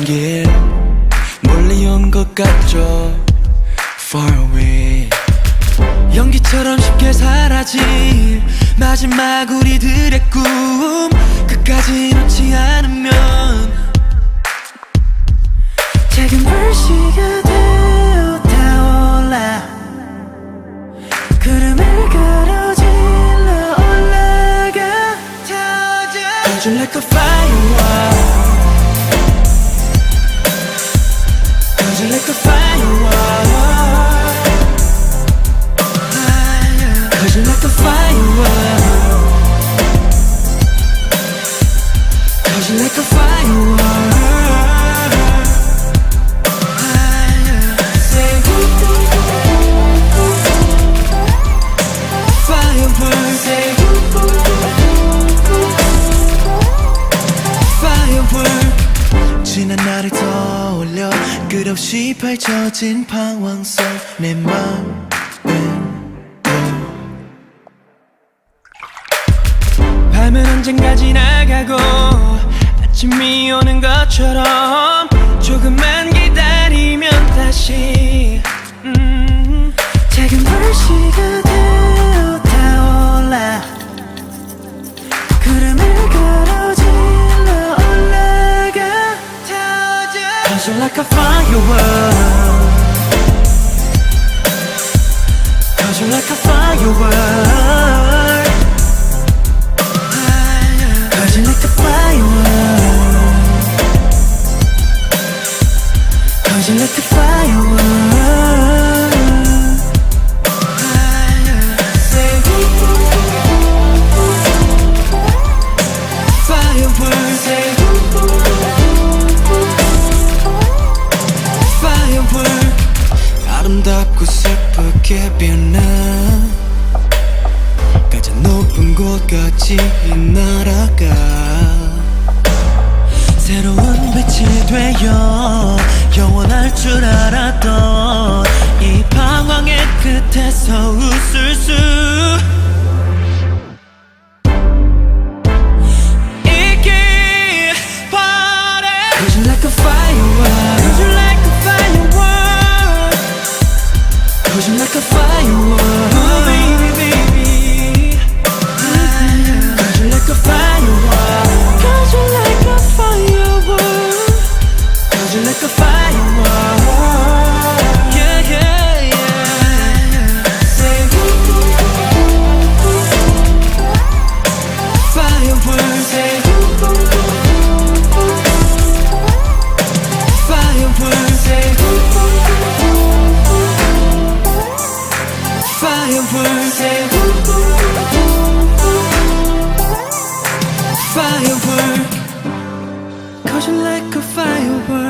가는 길 멀리 온 것 같죠. Far away. 연기처럼 쉽게 사라질 마지막 우리들의 꿈 끝까지 놓지 않으면 작은 불씨가 되어 타올라 구름을 가로질러 올라가 터져 Cause you're like a firework Cause you're like a firework Cause you're like a firework Cause you're like a firework 지난 날을 떠올려 끝없이 펼쳐진 방황 속 내 맘은 밤은 언젠가 지나가고 아침이 오는 것처럼 조금만 기다리면 다시 작은 불씨가 되어 타올라 구름을 가로질러 올라가 터져 Cause you're like a firework Cause you're like a firework Cause you're like a firework Cause you're like a firework 아름답고 슬프게 빛나 가장 높은 곳까지 날아가 새로운 빛이 되어 영원할 줄 알았던 이 방황의 끝에서 웃을 수 있길 바래 Cause you're like a firework Cause you're like a firework Cause you're like a firework Oh baby baby Cause you're like a firework Cause you're like a firework Cause you're like a firework Yeah yeah yeah Say firework Say firework Say Fireworks, say firework Cause you're like a firework